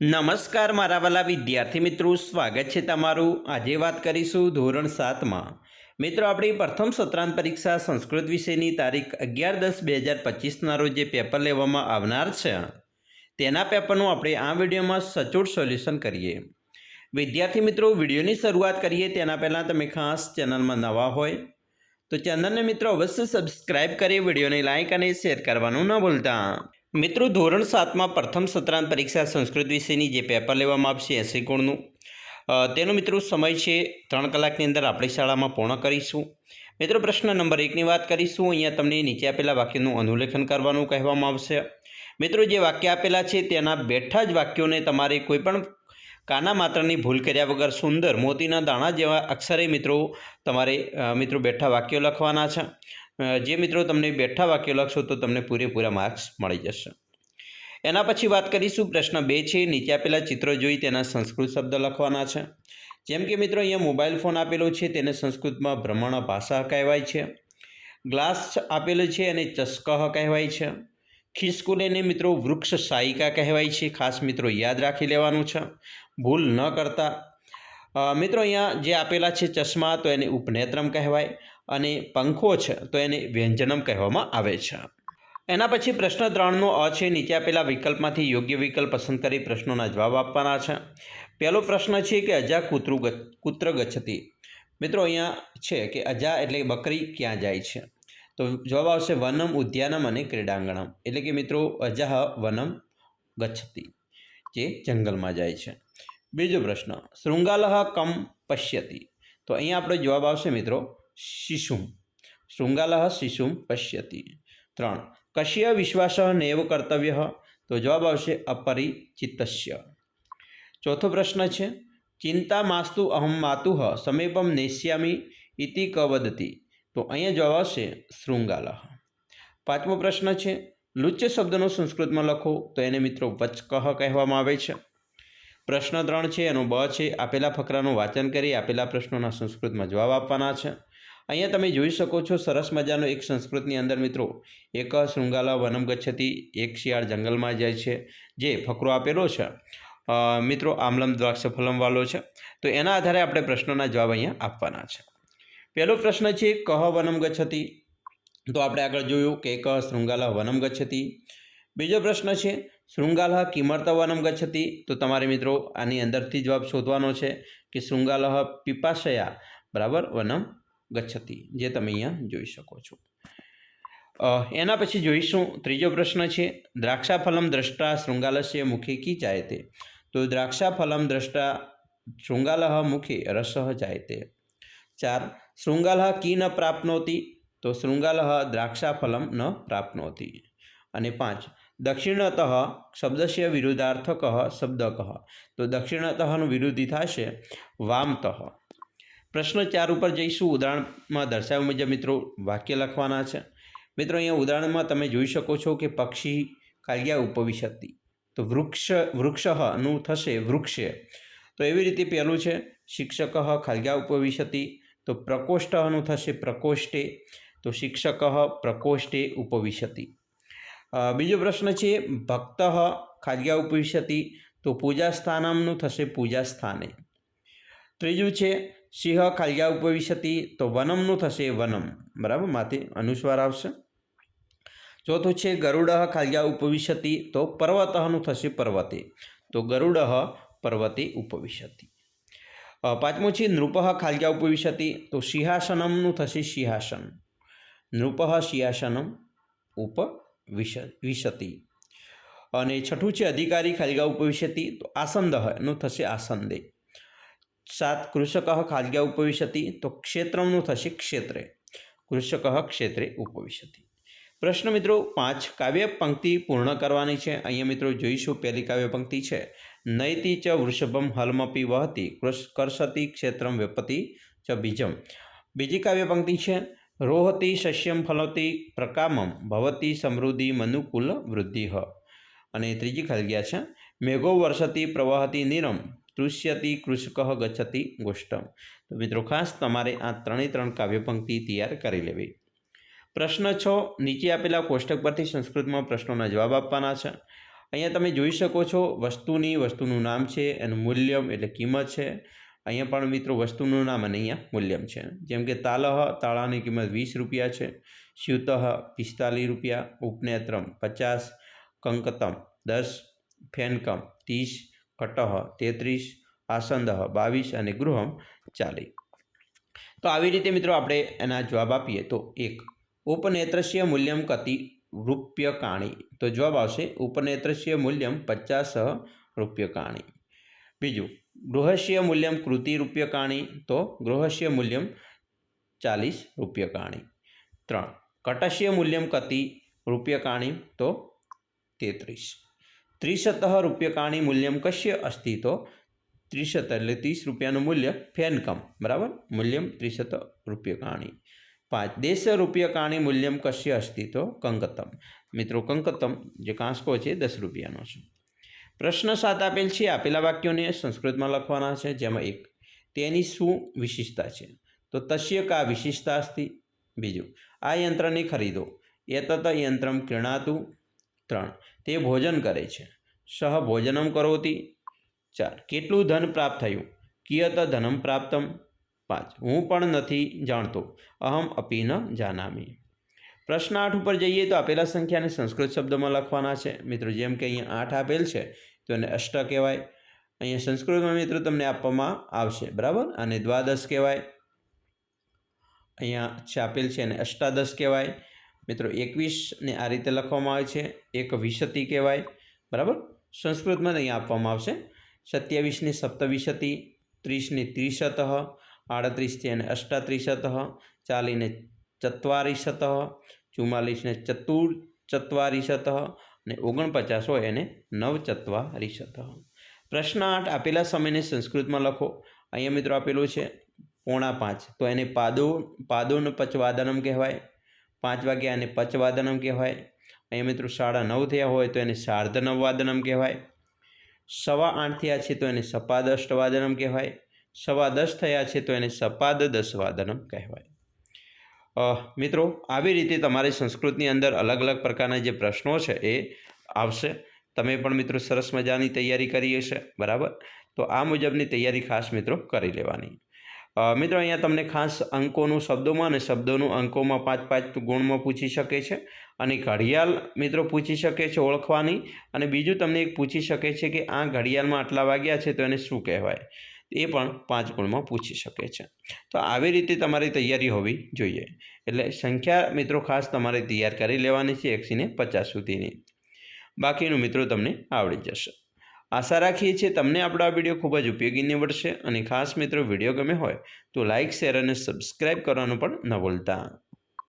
નમસ્કાર મારા વાલા વિદ્યાર્થી મિત્રો, સ્વાગત છે તમારું। આજે વાત કરીશું ધોરણ 7માં મિત્રો આપણી પ્રથમ સત્રાંત પરીક્ષા સંસ્કૃત વિષયની તારીખ 11/10/2025ના રોજ જે પેપર લેવામાં આવનાર છે તેના પેપરનું આપણે આ વિડીયોમાં સચોટ સોલ્યુશન કરીએ। વિદ્યાર્થી મિત્રો, વિડીયોની શરૂઆત કરીએ તેના પહેલાં તમે ખાસ ચેનલમાં નવા હોય તો ચેનલને મિત્રો અવશ્ય સબસ્ક્રાઇબ કરી વિડીયોને લાઇક અને શેર કરવાનું ન ભૂલતા। મિત્રો, ધોરણ 7માં પ્રથમ સત્રાંત પરીક્ષા સંસ્કૃત વિષયની જે પેપર લેવામાં આવશે 80 ગુણનું તેનો મિત્રો સમય છે 3 કલાકની અંદર આપણી શાળામાં પૂર્ણ કરીશું। મિત્રો, પ્રશ્ન નંબર 1ની વાત કરીશું। અહીંયા તમને નીચે આપેલા વાક્યનું અનુલેખન કરવાનું કહેવામાં આવશે। મિત્રો, જે વાક્ય આપેલા છે તેના બેઠા જ વાક્યોને તમારે કોઈપણ કાના માત્રની ભૂલ કર્યા વગર સુંદર મોતીના દાણા જેવા અક્ષરે મિત્રો તમારે મિત્રો બેઠા વાક્યો લખવાના છે। જે મિત્રો તમને બેઠા વાક્યો લખશો તો તમને પૂરેપૂરા માર્ક્સ મળી જશે। એના પછી વાત કરીશું પ્રશ્ન 2 છે। નીચે આપેલા ચિત્રો જોઈ તેના સંસ્કૃત શબ્દ લખવાના છે। જેમ કે મિત્રો અહીંયા મોબાઈલ ફોન આપેલો છે તેને સંસ્કૃતમાં ભ્રમણ ભાષા કહેવાય છે। ગ્લાસ આપેલો છે અને ચસ્કહ કહેવાય છે। ખિસકુલીને મિત્રો વૃક્ષ શાયિકા કહેવાય છે। ખાસ મિત્રો યાદ રાખી લેવાનું છે, ભૂલ ન કરતા। મિત્રો અહીંયા જે આપેલા છે ચશ્મા તો એને ઉપનેત્રમ કહેવાય અને પંખો છે તો એને વ્યંજનમ કહેવામાં આવે છે। એના પછી પ્રશ્ન 3નો અ છે। નીચે આપેલા વિકલ્પમાંથી યોગ્ય વિકલ્પ પસંદ કરી પ્રશ્નોના જવાબ આપવાના છે। પહેલો પ્રશ્ન છે કે અજા કુત્ર ગચ્છતિ। મિત્રો અહીંયા છે કે અજા એટલે બકરી ક્યાં જાય છે, તો જવાબ આવશે વનમ, ઉદ્યાનમ અને ક્રીડાંગણમ। એટલે કે મિત્રો અજાહ વનમ ગચ્છતિ, જે જંગલમાં જાય છે। બીજો પ્રશ્ન, શૃંગાલહ કમ પશ્યતિ। તો અહીંયા આપણો જવાબ આવશે મિત્રો શિશુમ, શૃંગાલહ શિશુમ પશ્યતિ। 3, કશ્ય વિશ્વાસ નૈવ કર્તવ્ય। તો જવાબ આવશે અપરિચિતસ્ય। ચોથો પ્રશ્ન છે, ચિંતા માસ્તુ અહમ માતુઃ સમીપમ નેષ્યામિ ઇતિ ક વદતિ। તો અહીંયા જવાબ આવશે શૃંગાલહ। 5મો પ્રશ્ન છે, લુચ્ય શબ્દનો સંસ્કૃતમાં લખો। તો એને મિત્રો વચકહ કહેવામાં આવે છે। પ્રશ્ન 3 છે, એનો બ છે, આપેલા ફકરાનું વાંચન કરી આપેલા પ્રશ્નોના સંસ્કૃતમાં જવાબ આપવાના છે। અહીંયા તમે જોઈ શકો છો સરસ મજાનો એક સંસ્કૃતની અંદર મિત્રો એક શૃંગાલા વનમ ગચ્છતિ, એક શિયાળ જંગલમાં જાય છે, જે ફકરો આપેલો છે મિત્રો આમલમ દ્રાક્ષ ફલમ વાળો છે। તો એના આધારે આપણે પ્રશ્નોના જવાબ અહીંયા આપવાના છે। પહેલો પ્રશ્ન છે કહ વનમ ગચ્છતિ। તો આપણે આગળ જોયું કે કહ શૃંગાલા વનમ ગચ્છતિ। બીજો પ્રશ્ન છે શૃંગાલહ કિમર્થ વનમ ગચ્છતિ। તો તમારે મિત્રો આની અંદરથી જવાબ શોધવાનો છે કે શૃંગાલહ પીપાશયા બરાબર વનમ ગચ્છતિ, જે તમે અહીંયા જોઈ શકો છો। એના પછી જોઈશું ત્રીજો પ્રશ્ન છે દ્રાક્ષાફલમ દ્રષ્ટા શૃંગાલસ્ય મુખે કી જાયતે। તો દ્રાક્ષાફલમ દ્રષ્ટા શૃંગાલહ મુખે રસઃ જાયતે। 4, શૃંગાલહ કી ન પ્રાપ્નોતિ। તો શૃંગાલહ દ્રાક્ષાફલમ ન પ્રાપ્નોતિ। અને 5, દક્ષિણતઃ શબ્દસ્ય વિરુદ્ધાર્થક શબ્દકઃ। તો દક્ષિણતઃનું વિરુદ્ધી થશે વામતઃ। પ્રશ્ન 4 ઉપર જઈશું। ઉદાહરણમાં દર્શાવ્યા મુજબ મિત્રો વાક્ય લખવાના છે। મિત્રો અહીંયા ઉદાહરણમાં તમે જોઈ શકો છો કે પક્ષી કાલ્યા ઉપવિશતિ, તો વૃક્ષનું થશે વૃક્ષે। તો એવી રીતે પહેલું છે શિક્ષક ખાલ્યા ઉપવિશતિ, તો પ્રકોષ્ઠનું થશે પ્રકોષ્ઠે, તો શિક્ષક પ્રકોષ્ઠે ઉપવિશતિ। બીજો પ્રશ્ન છે ભક્ત ખાલ્યા ઉપવિશતિ, તો પૂજા સ્થાનમનું થશે પૂજા સ્થાને। ત્રીજું છે સિંહ ખાલ્યા ઉપવિશતિ, તો વનમનું થશે વનમ, બરાબર, માથે અનુસ્વાર આવશે। ચોથું છે ગરુડ ખાલ્યા ઉપવિશતિ, તો પર્વતનું થશે પર્વતે, તો ગરુડ પર્વતે ઉપવિશતિ। 5મું છે નૃપ ખાલ્યા ઉપવિશતિ, તો સિંહાસનમનું થશે સિંહાસન, નૃપ સિંહાસનમ ઉપવિશતિ। અને 6ઠું છે અધિકારી ખાલ્યા ઉપવિશતિ, તો આસંદનું થશે આસંદે। 7, કૃષક ખાલ્યા ઉપવિશતિ, તો ક્ષેત્રમનું થશે ક્ષેત્રે, કૃષક ક્ષેત્રે ઉપવિશતિ। પ્રશ્ન મિત્રો 5, કાવ્ય પંક્તિ પૂર્ણ કરવાની છે। અહીંયા મિત્રો જોઈશું પહેલી કાવ્ય પંક્તિ છે નયતિ ચ વૃષભમ હલમપી વહતી કર્ષતિ ક્ષેત્રમ વ્યપતિ ચ બીજમ। બીજી કાવ્ય પંક્તિ છે રોહતી શસ્યમ ફલતી પ્રકામમ ભવતી સમૃદ્ધિ મનુકુલ વૃદ્ધિ। અને ત્રીજી ખાલી છે મેઘો વર્ષતી પ્રવહતી નીરમ તૃષ્યતિ કૃષક ગચ્છતિ ગોષ્ઠમ। તો મિત્રો ખાસ તમારે આ 3 કાવ્ય પંક્તિ તૈયાર કરી લેવી। પ્રશ્ન 6, નીચે આપેલા કોષ્ટક પરથી સંસ્કૃતમાં પ્રશ્નોના જવાબ આપવાના છે। અહીંયા તમે જોઈ શકો છો વસ્તુનું નામ છે, એનું મૂલ્યમ એટલે કિંમત છે. અહીંયા પણ મિત્રો વસ્તુનું નામ અને અહીંયા મૂલ્યમ છે. જેમ કે તાલહ, તાળાની કિંમત 20 રૂપિયા છે. સ્યુતઃ 45 રૂપિયા. ઉપનેત્રમ 50. કંકતમ 10. ફેનકમ 30. કટહ 33. આસંદઃ 22 અને ગૃહમ 40. તો આવી રીતે મિત્રો આપણે એના જવાબ આપીએ તો 1. ઉપનેત્રસ્ય મૂલ્યમ કતિ રૂપ્યકાણી. તો જવાબ આવશે ઉપનેત્રસ્ય મૂલ્યમ 50 રૂપ્યકાણી. બીજું, ગૃહસ્ય મૂલ્યમ કૃતિ રૂપ્યકાણી. તો ગૃહસ્ય મૂલ્યમ 40 રૂપ્યકાણી. 3. કટસ્ય મૂલ્યમ કતિ રૂપ્યકાણી. તો 33. 30 રૂપ્યકાણી મૂલ્યમ કસ્ય અસ્તિ. તો 30 એટલે 30 રૂપિયાનું મૂલ્ય ફેનકમ, બરાબર, મૂલ્યમ 30 રૂપ્યકાણી. 5. 10 રૂપ્યકાણી મૂલ્યમ કસ્ય અસ્તિ. તો કંકતમ. મિત્રો કંકતમ જે કાંસકો છે 10 રૂપિયાનો છે. પ્રશ્ન 7 આપેલ છે. આપેલા વાક્યોને સંસ્કૃતમાં લખવાના છે. જેમાં 1. તેની શું વિશેષતા છે. તો તસ્ય કા વિશેષતા અસ્તિ. બીજું, આ યંત્રને ખરીદો. એતત યંત્રમ ક્રીણાતુ. 3. તે ભોજન કરે છે. સહ ભોજનમ કરોતિ. 4. કેટલું ધન પ્રાપ્ત થયું. કિયત ધનમ પ્રાપ્તમ. 5. હું પણ નથી જાણતો. અહમ અપી ન જાનામી. પ્રશ્ન 8 ઉપર જઈએ તો આપેલા સંખ્યાને સંસ્કૃત શબ્દોમાં લખવાના છે. મિત્રો જેમ કે અહીંયા 8 આપેલ છે તો એને અષ્ટ કહેવાય. અહીંયા સંસ્કૃતમાં મિત્રો તમને આપવામાં આવશે, બરાબર, અને દ્વાદશ કહેવાય. અહીંયા આપેલ છે એને અષ્ટાદશ કહેવાય. મિત્રો 21 ને આ રીતે લખવામાં આવે છે, એક વિશતિ કહેવાય, બરાબર. સંસ્કૃતમાં અહીંયા આપવામાં આવશે 27 ને સપ્તવિશતિ, 30 ને ત્રિશતઃ, 38 છે અને અષ્ટાત્રિશતઃ, 40 ને ચત્વારિશતઃ, 44 ને ચતુર્ચત્વારિશતઃ અને 49 હોય એને નવચત્વારિશતઃ. પ્રશ્ન 8 આપેલા સમયને સંસ્કૃતમાં લખો. અહીંયા મિત્રો આપેલું છે 4:45, તો એને પાદોન પચવાદનમ કહેવાય. 5 વાગ્યા એને પચવાદનમ કહેવાય. અહીંયા મિત્રો 9:30 થયા હોય તો એને સાર્ધનવવાદનમ કહેવાય. 8:15 થયા છે તો એને સપાદ અષ્ટવાદનમ કહેવાય. 10:15 થયા છે તો એને સપાદ દસવાદનમ કહેવાય. મિત્રો આવી રીતે તમારે સંસ્કૃતની અંદર અલગ અલગ પ્રકારના જે પ્રશ્નો છે એ આવશે. તમે પણ મિત્રો સરસ મજાની તૈયારી કરી હશે, બરાબર. તો આ મુજબની તૈયારી ખાસ મિત્રો કરી લેવાની. મિત્રો અહીંયા તમને ખાસ અંકોનું શબ્દોમાં અને શબ્દોનું અંકોમાં 5-5 ગુણમાં પૂછી શકે છે. અને ઘડિયાળ મિત્રો પૂછી શકે છે ઓળખવાની. અને બીજું તમને એક પૂછી શકે છે કે આ ઘડિયાળમાં આટલા વાગ્યા છે તો એને શું કહેવાય, એ પણ 5 ગુણમાં પૂછી શકે છે. તો આવી રીતે તમારી તૈયારી હોવી જોઈએ. એટલે સંખ્યા મિત્રો ખાસ તમારે તૈયાર કરી લેવાની છે 1 થી 50 સુધીની. બાકીનું મિત્રો તમને આવડી જશે. આશા રાખીએ છીએ તમને આપણો આ વિડીયો ખૂબ જ ઉપયોગી નીવડશે. અને ખાસ મિત્રો વિડીયો ગમે હોય તો લાઇક, શેર અને સબસ્ક્રાઈબ કરવાનું પણ ન ભૂલતા.